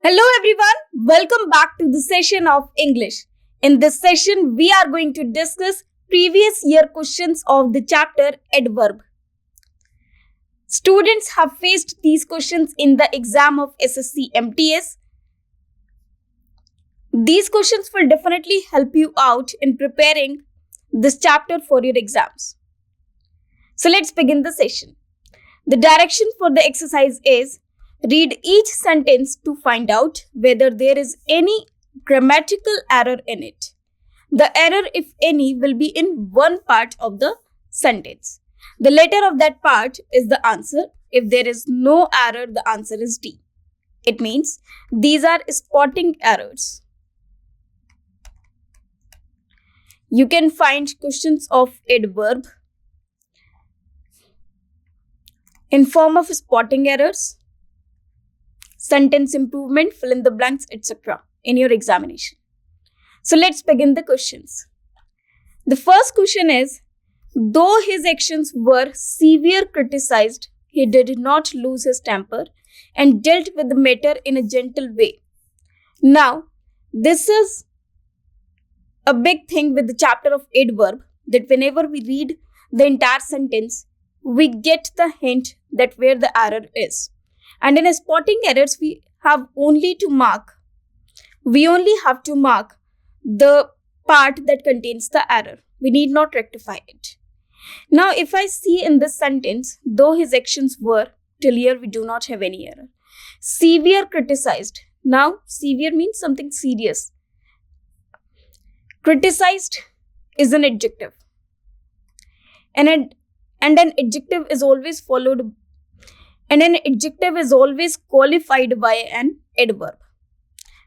Hello everyone, welcome back to the session of English. In this session, we are going to discuss previous year questions of the chapter Adverb. Students have faced these questions in the exam of SSC MTS. These questions will definitely help you out in preparing this chapter for your exams. So let's begin the session. The direction for the exercise is read each sentence to find out whether there is any grammatical error in it. The error, if any, will be in one part of the sentence. The letter of that part is the answer. If there is no error, the answer is D. It means these are spotting errors. You can find questions of adverb in form of spotting errors, sentence improvement, fill in the blanks, etc. in your examination. So let's begin the questions. The first question is, though his actions were severe criticized, he did not lose his temper and dealt with the matter in a gentle way. Now, this is a big thing with the chapter of adverb, that whenever we read the entire sentence, we get the hint that where the error is. And in spotting errors, we only have to mark the part that contains the error. We need not rectify it. Now, if I see in this sentence, though his actions were, till here we do not have any error. Severe criticized. Now, severe means something serious. Criticized is an adjective. And an adjective is always followed, and an adjective is always qualified by an adverb.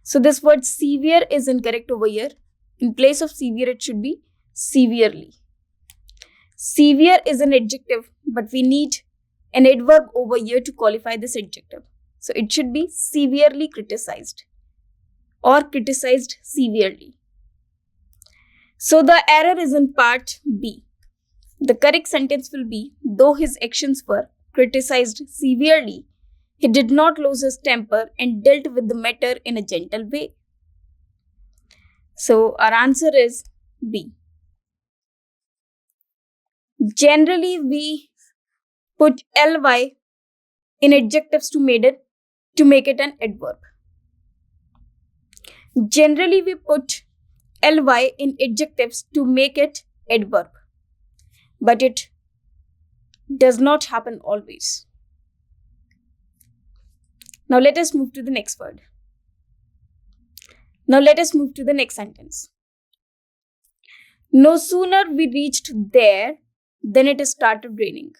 So this word severe is incorrect over here. In place of severe, it should be severely. Severe is an adjective, but we need an adverb over here to qualify this adjective. So it should be severely criticized or criticized severely. So the error is in part B. The correct sentence will be, though his actions were criticized severely, he did not lose his temper and dealt with the matter in a gentle way. So our answer is B. Generally, we put ly in adjectives to make it an adverb. Generally, we put ly in adjectives to make it adverb. But it does not happen always. Now let us move to the next word. Now let us move to the next sentence. No sooner we reached there than it started raining.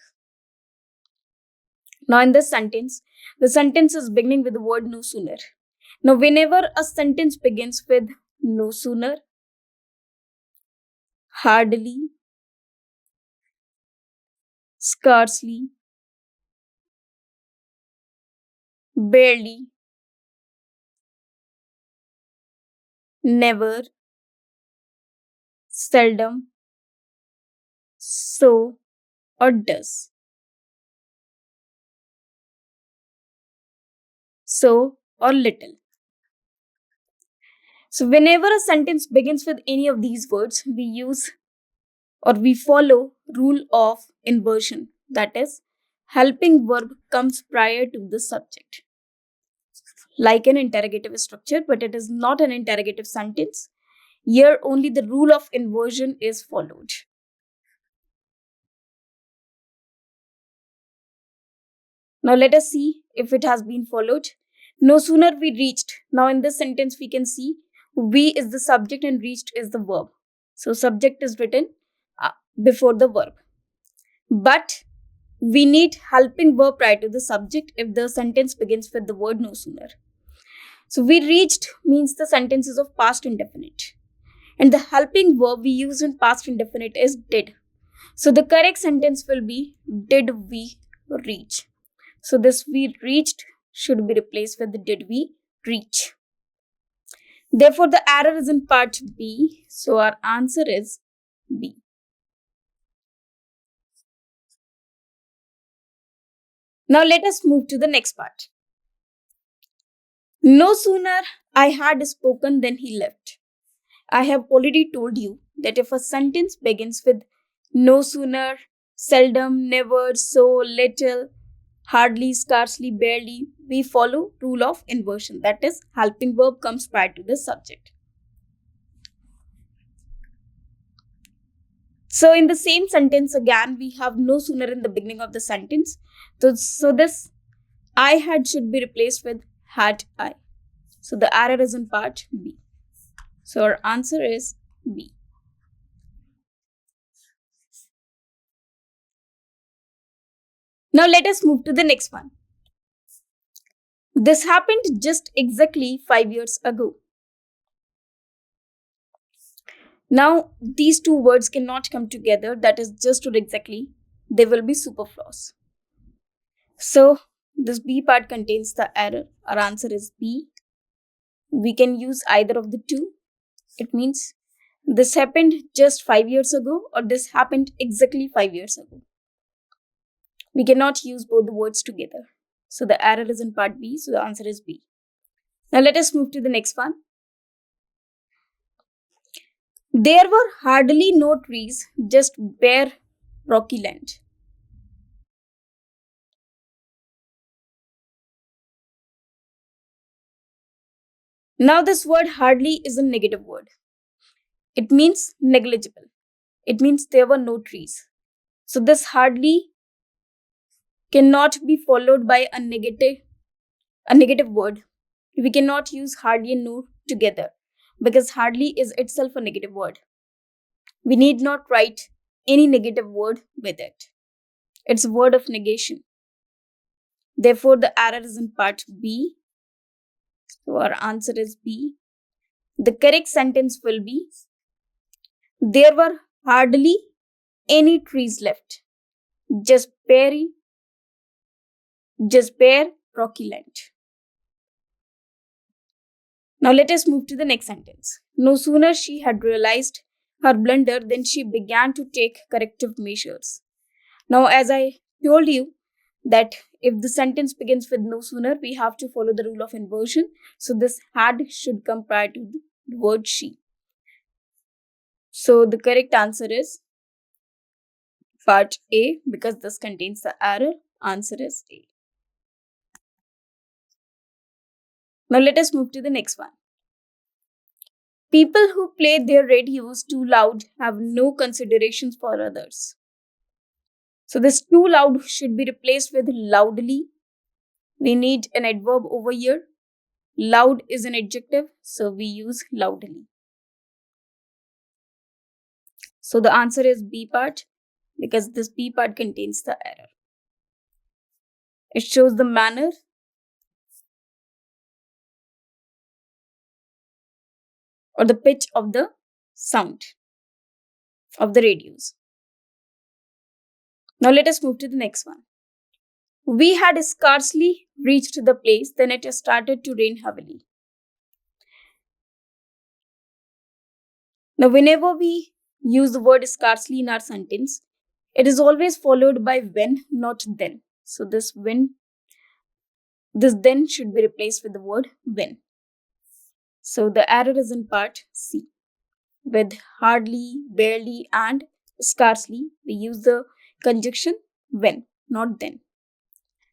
Now in this sentence, the sentence is beginning with the word no sooner. Now whenever a sentence begins with no sooner, hardly, scarcely, barely, never, seldom, so, or does. So, or little. So whenever a sentence begins with any of these words, we use or we follow rule of inversion. That is, helping verb comes prior to the subject. Like an interrogative structure, but it is not an interrogative sentence. Here only the rule of inversion is followed. Now let us see if it has been followed. No sooner we reached. Now in this sentence we can see we is the subject and reached is the verb. So subject is written before the verb. But we need helping verb prior to the subject if the sentence begins with the word no sooner. So we reached means the sentence is of past indefinite. And the helping verb we use in past indefinite is did. So the correct sentence will be did we reach. So this we reached should be replaced with the did we reach. Therefore the error is in part B. So our answer is B. Now let us move to the next part. No sooner I had spoken than he left. I have already told you that if a sentence begins with no sooner, seldom, never, so, little, hardly, scarcely, barely, we follow rule of inversion. That is, helping verb comes prior to the subject. So in the same sentence again, we have no sooner in the beginning of the sentence. So this I had should be replaced with had I. So the error is in part B. So our answer is B. Now let us move to the next one. This happened just exactly 5 years ago. Now these two words cannot come together, that is just or exactly. They will be superfluous. So this B part contains the error. Our answer is B. We can use either of the two. It means this happened just 5 years ago or this happened exactly 5 years ago. We cannot use both the words together. So the error is in part B, so the answer is B. Now let us move to the next one. There were hardly no trees, just bare rocky land. Now this word hardly is a negative word. It means negligible. It means there were no trees. So this hardly cannot be followed by a negative word. We cannot use hardly and no together because hardly is itself a negative word. We need not write any negative word with it. It's a word of negation. Therefore, the error is in part B. So our answer is B. The correct sentence will be, there were hardly any trees left. Just bare rocky land. Now let us move to the next sentence. No sooner she had realized her blunder than she began to take corrective measures. Now, as I told you that if the sentence begins with no sooner, we have to follow the rule of inversion. So this had should come prior to the word she. So the correct answer is part A because this contains the error. Answer is A. Now let us move to the next one. People who play their radios too loud have no considerations for others. So this too loud should be replaced with loudly. We need an adverb over here. Loud is an adjective, so we use loudly. So the answer is B part because this B part contains the error. It shows the manner or the pitch of the sound of the radios. Now let us move to the next one. We had scarcely reached the place, then it started to rain heavily. Now whenever we use the word scarcely in our sentence, it is always followed by when, not then. So this then should be replaced with the word when. So the error is in part C. With hardly, barely and scarcely, we use the conjunction when, not then.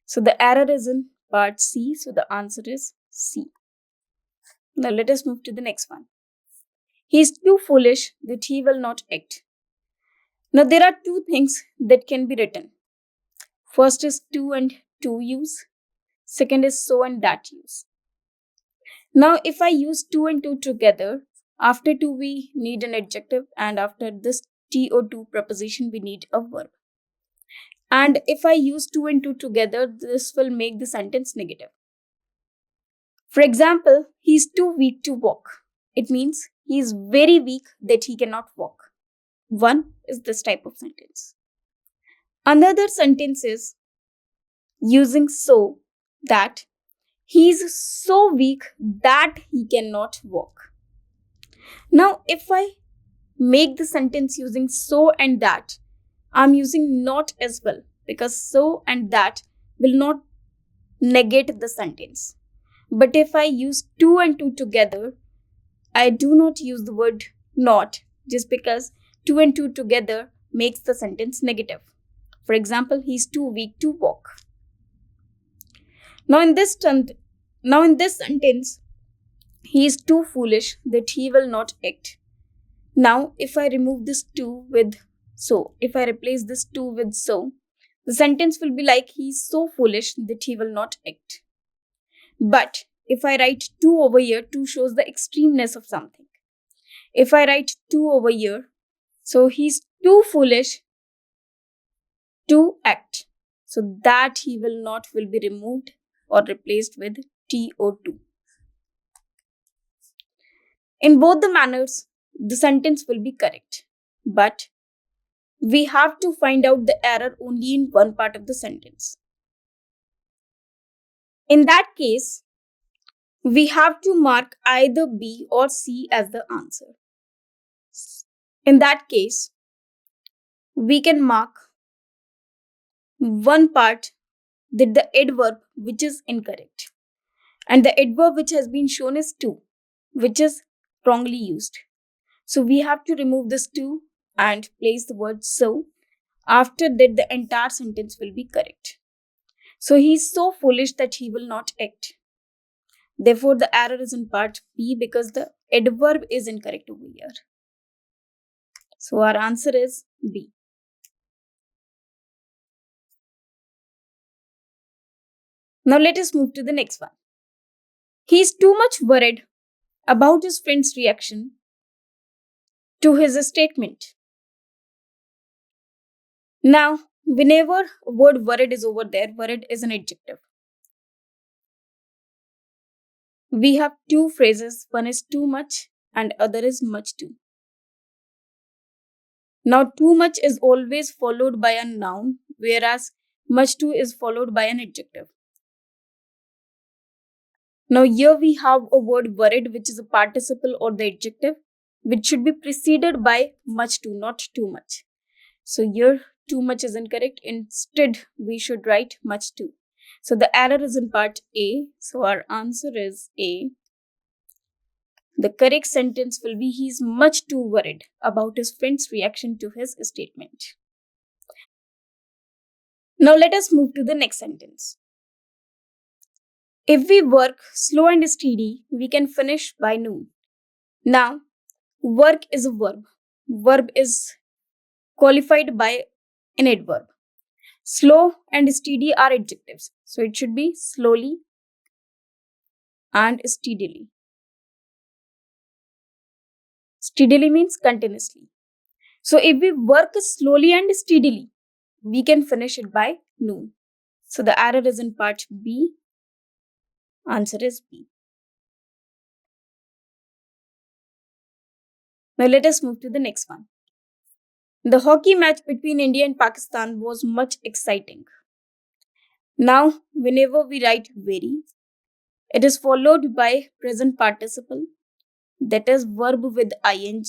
So the error is in part C, so the answer is C. Now let us move to the next one. He is too foolish that he will not act. Now there are two things that can be written. First is to and to use. Second is so and that use. Now if I use to and to together, after to we need an adjective and after this to preposition we need a verb. And if I use to and to together, this will make the sentence negative. For example, he is too weak to walk. It means he is very weak that he cannot walk. One is this type of sentence. Another sentence is using so that he is so weak that he cannot walk. Now, if I make the sentence using so and that, I'm using not as well because so and that will not negate the sentence. But if I use two and two together, I do not use the word not, just because two and two together makes the sentence negative. For example, he's too weak to walk. Now in this sentence, he is too foolish that he will not act. Now, if I remove this to with so, if I replace this to with so, the sentence will be like, he is so foolish that he will not act. But if I write to over here, to shows the extremeness of something. If I write to over here, so he's too foolish to act. So that he will not will be removed or replaced with to. In both the manners, the sentence will be correct. But we have to find out the error only in one part of the sentence. In that case, we have to mark either B or C as the answer. In that case, we can mark one part that the adverb which is incorrect. And the adverb which has been shown is to, which is wrongly used. So we have to remove this to and place the word so. After that, the entire sentence will be correct. So he is so foolish that he will not act. Therefore, the error is in part B because the adverb is incorrect over here. So our answer is B. Now let us move to the next one. He is too much worried about his friend's reaction to his statement. Now, whenever word worried is over there, worried is an adjective. We have two phrases, one is too much and other is much too. Now, too much is always followed by a noun, whereas much too is followed by an adjective. Now, here we have a word worried, which is a participle or the adjective, which should be preceded by much too, not too much. So, here too much is incorrect. Instead, we should write much too. So, the error is in part A. So, our answer is A. The correct sentence will be, he is much too worried about his friend's reaction to his statement. Now let us move to the next sentence. If we work slow and steady, we can finish by noon. Now, work is a verb. Verb is qualified by an adverb. Slow and steady are adjectives. So it should be slowly and steadily. Steadily means continuously. So if we work slowly and steadily, we can finish it by noon. So the error is in part B. Answer is B. Now let us move to the next one. The hockey match between India and Pakistan was much exciting. Now, whenever we write very, it is followed by present participle, that is verb with ing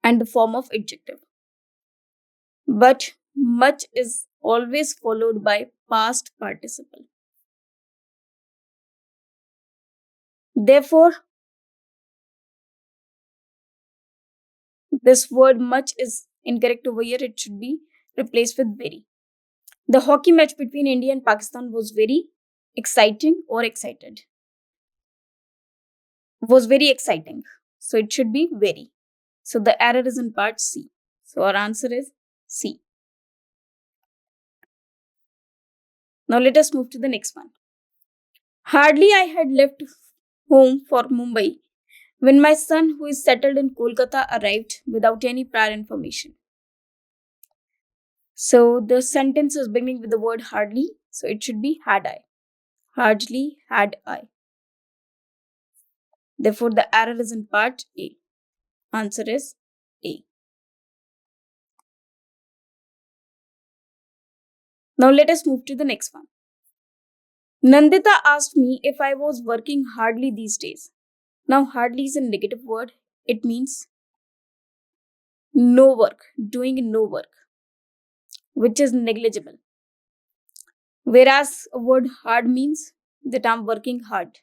and the form of adjective. But much is always followed by past participle. Therefore, this word much is incorrect over here. It should be replaced with very. The hockey match between India and Pakistan was very exciting or excited. Was very exciting. So it should be very. So the error is in part C. So our answer is C. Now let us move to the next one. Hardly I had left home for Mumbai when my son, who is settled in Kolkata, arrived without any prior information. So the sentence is beginning with the word hardly. So it should be had I. Hardly had I. Therefore, the error is in part A. Answer is A. Now let us move to the next one. Nandita asked me if I was working hardly these days. Now, hardly is a negative word. It means no work, doing no work, which is negligible. Whereas a word hard means that I'm working hard.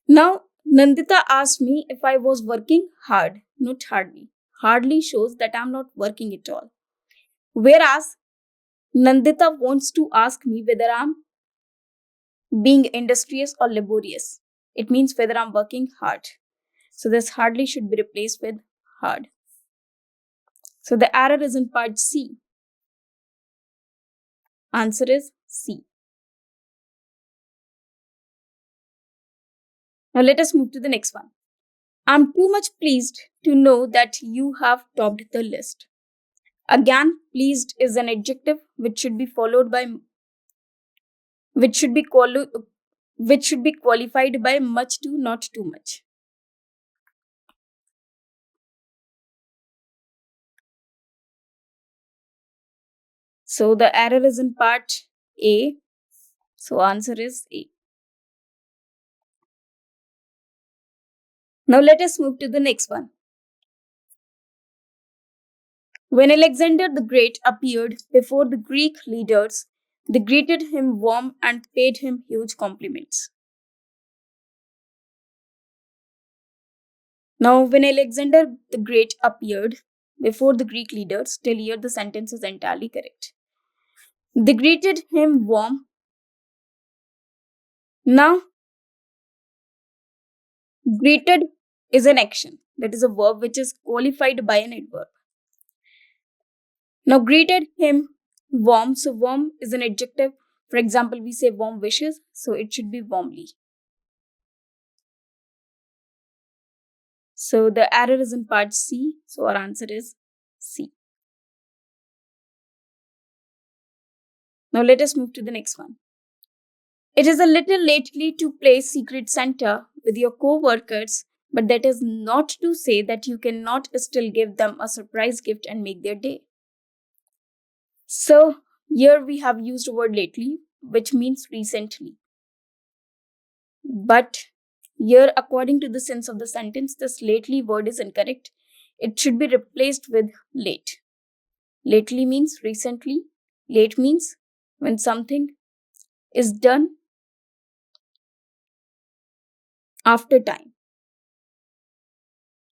Now, Nandita asked me if I was working hard, not hardly. Hardly shows that I'm not working at all. Whereas Nandita wants to ask me whether I'm being industrious or laborious. It means whether I'm working hard. So this hardly should be replaced with hard. So the error is in part C. Answer is C. Now let us move to the next one. I'm too much pleased to know that you have topped the list. Again, pleased is an adjective which should be followed by which should be qualified by much to, not too much. So the error is in part A. So answer is A. Now let us move to the next one. When Alexander the Great appeared before the Greek leaders, they greeted him warm and paid him huge compliments. Now, when Alexander the Great appeared before the Greek leaders, till here the sentence is entirely correct. They greeted him warm. Now, greeted is an action, that is a verb which is qualified by an adverb. Now, greeted him warm. So, warm is an adjective. For example, we say warm wishes, so it should be warmly. So, the error is in part C. So, our answer is C. Now, let us move to the next one. It is a little lately to play Secret Santa with your co-workers, but that is not to say that you cannot still give them a surprise gift and make their day. So, here we have used the word lately, which means recently. But here, according to the sense of the sentence, this lately word is incorrect. It should be replaced with late. Lately means recently. Late means when something is done after time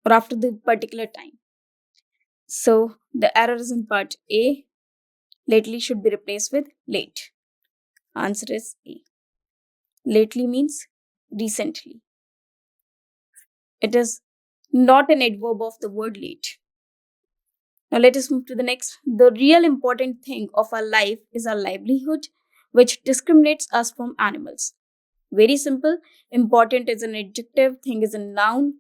or after the particular time. So the error is in part A. Lately should be replaced with late. Answer is A. Lately means recently. It is not an adverb of the word late. Now let us move to the next. The real important thing of our life is our livelihood, which discriminates us from animals. Very simple. Important is an adjective, thing is a noun.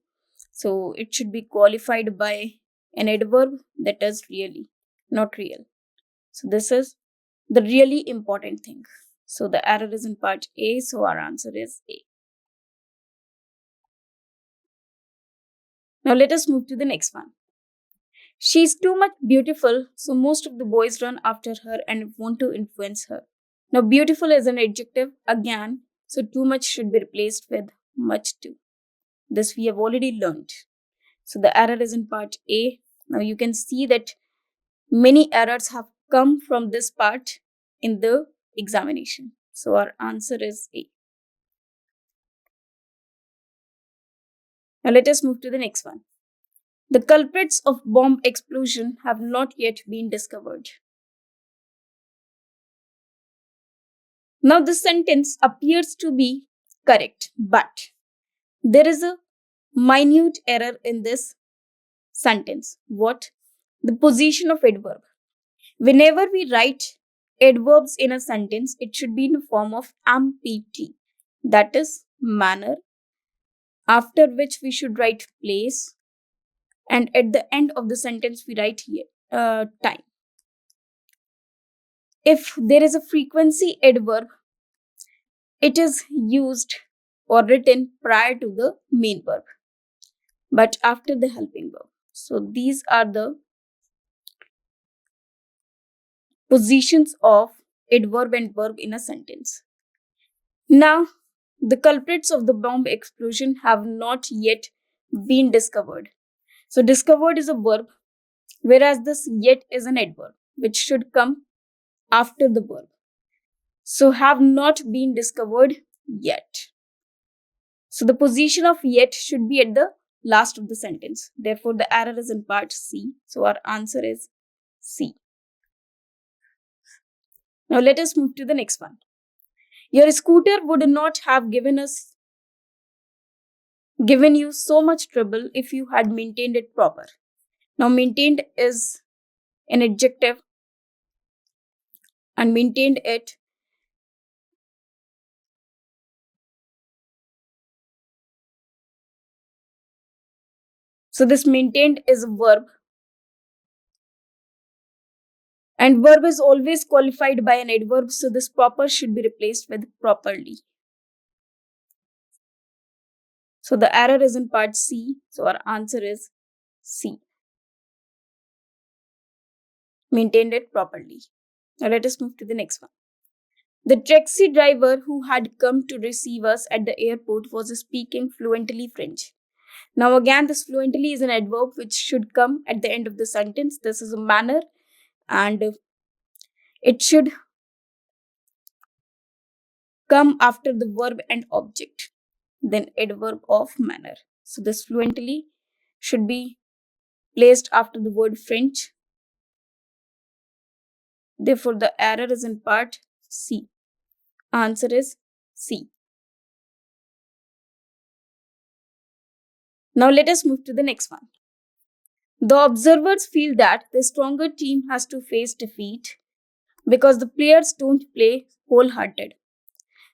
So it should be qualified by an adverb, that is really, not real. So this is the really important thing. So the error is in part A. So our answer is A. Now let us move to the next one. She's too much beautiful, so most of the boys run after her and want to influence her. Now beautiful is an adjective again, so too much should be replaced with much too. This we have already learned. So the error is in part A. Now you can see that many errors have come from this part in the examination. So our answer is A. Now let us move to the next one. The culprits of bomb explosion have not yet been discovered. Now this sentence appears to be correct, but there is a minute error in this sentence. What? The position of adverb. Whenever we write adverbs in a sentence, it should be in the form of MPT, that is manner, after which we should write place, and at the end of the sentence we write here, time. If there is a frequency adverb, it is used or written prior to the main verb, but after the helping verb. So these are the positions of adverb and verb in a sentence. Now, the culprits of the bomb explosion have not yet been discovered. So discovered is a verb, whereas this yet is an adverb, which should come after the verb. So have not been discovered yet. So the position of yet should be at the last of the sentence. Therefore, the error is in part C. So our answer is C. Now let us move to the next one. Your scooter would not have given you so much trouble if you had maintained it proper. Now maintained is an adjective, and maintained it so this maintained is a verb, and verb is always qualified by an adverb, so this proper should be replaced with properly. So the error is in part C, so our answer is C. Maintained it properly. Now let us move to the next one. The taxi driver who had come to receive us at the airport was speaking fluently French. Now again, this fluently is an adverb which should come at the end of the sentence. This is a manner, and it should come after the verb and object, then adverb of manner. So this fluently should be placed after the word French. Therefore, the error is in part C. Answer is C. Now let us move to the next one. The observers feel that the stronger team has to face defeat because the players don't play wholehearted.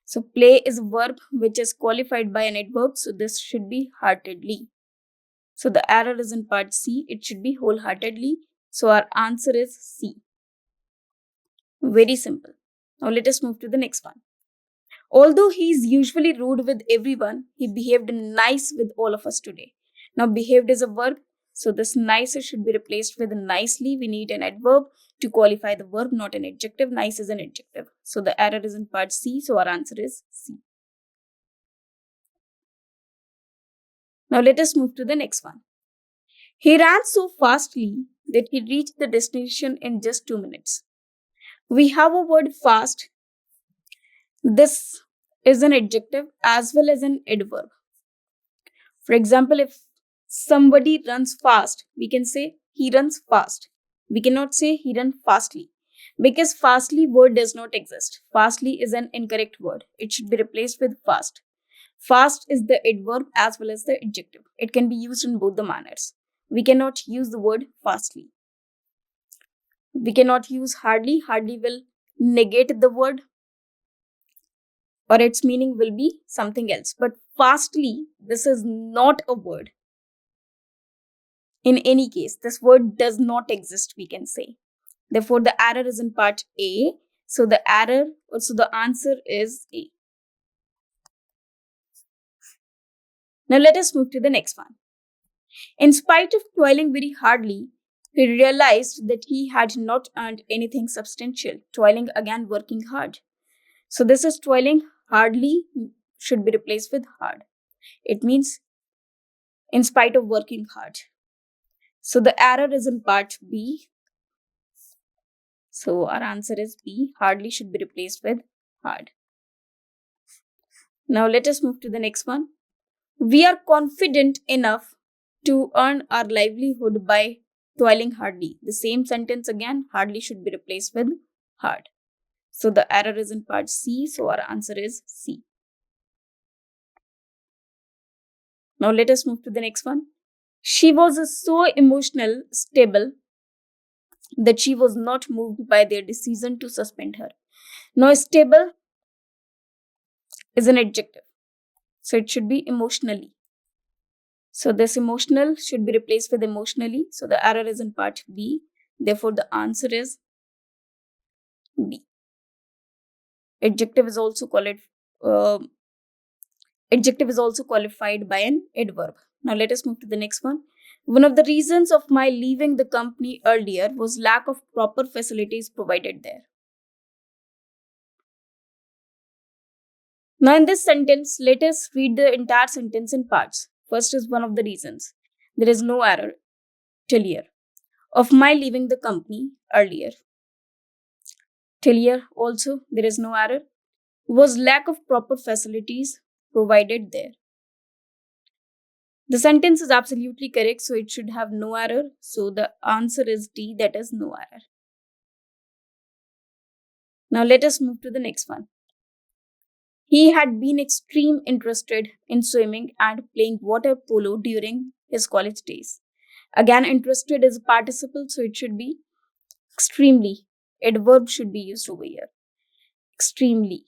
So play is a verb which is qualified by an adverb, so this should be heartedly. So the error is in part C, it should be wholeheartedly. So our answer is C. Very simple. Now let us move to the next one. Although he is usually rude with everyone, he behaved nice with all of us today. Now behaved is a verb, so this nice should be replaced with nicely. We need an adverb to qualify the verb, not an adjective. Nice is an adjective. So the error is in part C, so our answer is C. Now let us move to the next one. He ran so fastly that he reached the destination in just 2 minutes. We have a word fast. This is an adjective as well as an adverb. For example, if somebody runs fast, we can say he runs fast. We cannot say he runs fastly because fastly word does not exist. Fastly is an incorrect word. It should be replaced with fast. Fast is the adverb as well as the adjective. It can be used in both the manners. We cannot use the word fastly. We cannot use hardly. Hardly will negate the word, or its meaning will be something else. But fastly, this is not a word. In any case, this word does not exist, we can say. Therefore, the error is in part A. So the answer is A. Now let us move to the next one. In spite of toiling very hardly, he realized that he had not earned anything substantial. Toiling, again, working hard. So this is toiling hardly should be replaced with hard. It means in spite of working hard. So the error is in part B. So our answer is B. Hardly should be replaced with hard. Now let us move to the next one. We are confident enough to earn our livelihood by toiling hardly. The same sentence again, hardly should be replaced with hard. So the error is in part C. So our answer is C. Now let us move to the next one. She was so emotional, stable, that she was not moved by their decision to suspend her. Now stable is an adjective. So it should be emotionally. So this emotional should be replaced with emotionally. So the error is in part B. Therefore, the answer is B. Adjective is also qualified by an adverb. Now let us move to the next one. One of the reasons of my leaving the company earlier was lack of proper facilities provided there. Now in this sentence, let us read the entire sentence in parts. First is one of the reasons. There is no error till here. Of my leaving the company earlier. Till here also there is no error. Was lack of proper facilities provided there. The sentence is absolutely correct, so it should have no error. So the answer is D, that is no error. Now let us move to the next one. He had been extremely interested in swimming and playing water polo during his college days. Again, interested is a participle, so it should be extremely. Adverb should be used over here. Extremely.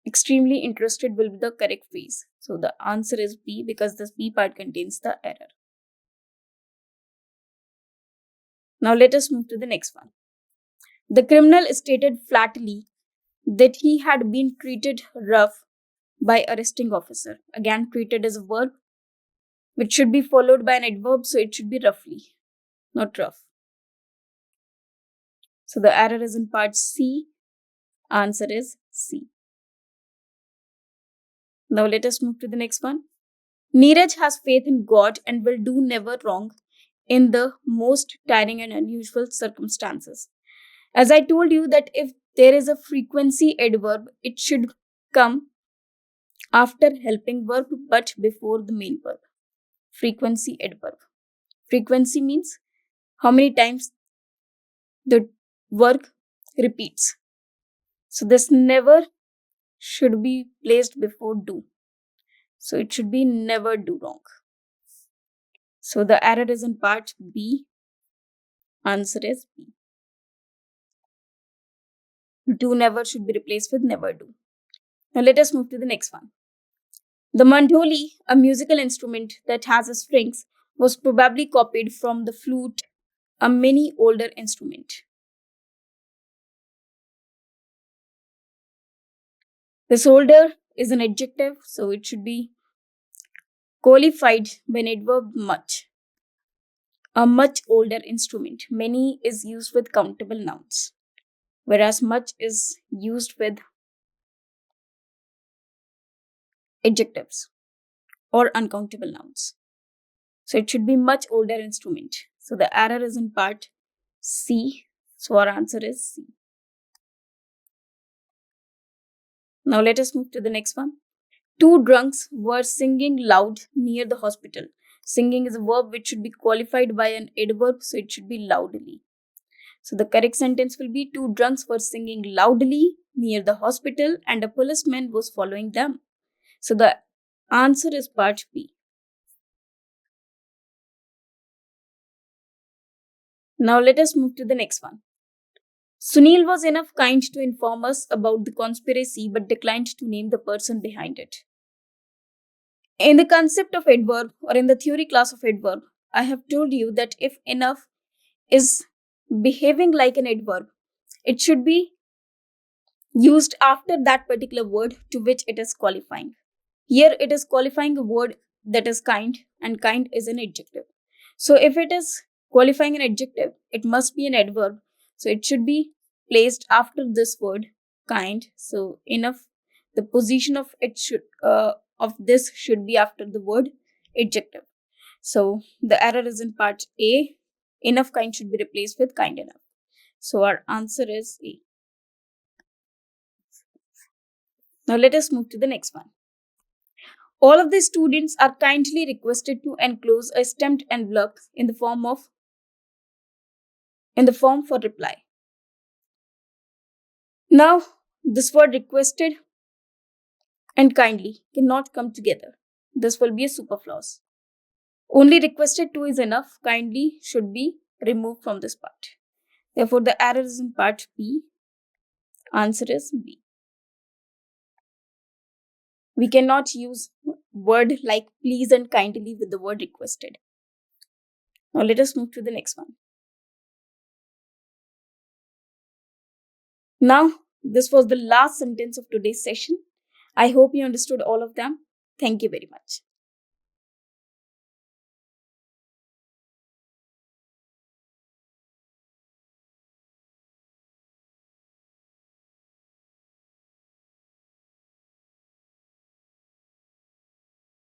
Extremely interested will be the correct phrase. So the answer is B because this B part contains the error. Now let us move to the next one. The criminal stated flatly that he had been treated rough by arresting officer. Again, treated is a verb which should be followed by an adverb, so it should be roughly, not rough. So the error is in part C. Answer is C. Now let us move to the next one. Neeraj has faith in God and will do never wrong in the most tiring and unusual circumstances. As I told you that if there is a frequency adverb, it should come after helping verb but before the main verb. Frequency adverb. Frequency means how many times the work repeats. So this never should be placed before do. So it should be never do wrong. So the error is in part B. Answer is B. Do never should be replaced with never do. Now let us move to the next one. The mandoli, a musical instrument that has strings, was probably copied from the flute, a many older instrument. This older is an adjective, so it should be qualified by an adverb much. A much older instrument. Many is used with countable nouns, whereas much is used with adjectives or uncountable nouns. So it should be much older instrument. So the error is in part C. So our answer is C. Now let us move to the next one. Two drunks were singing loud near the hospital. Singing is a verb which should be qualified by an adverb, so it should be loudly. So the correct sentence will be two drunks were singing loudly near the hospital and a policeman was following them. So the answer is part B. Now let us move to the next one. Sunil was enough kind to inform us about the conspiracy but declined to name the person behind it. In the concept of adverb or in the theory class of adverb, I have told you that if enough is behaving like an adverb, it should be used after that particular word to which it is qualifying. Here it is qualifying a word that is kind, and kind is an adjective. So if it is qualifying an adjective, it must be an adverb. So it should be placed after this word kind. So enough, the position of it should of this should be after the word adjective. So the error is in part A. Enough kind should be replaced with kind enough. So our answer is A. Now let us move to the next one. All of the students are kindly requested to enclose a stamped envelope in the form for reply. Now, this word requested and kindly cannot come together. This will be a superfluous. Only requested to is enough. Kindly should be removed from this part. Therefore, the error is in part B. Answer is B. We cannot use word like please and kindly with the word requested. Now let us move to the next one. Now, this was the last sentence of today's session. I hope you understood all of them. Thank you very much.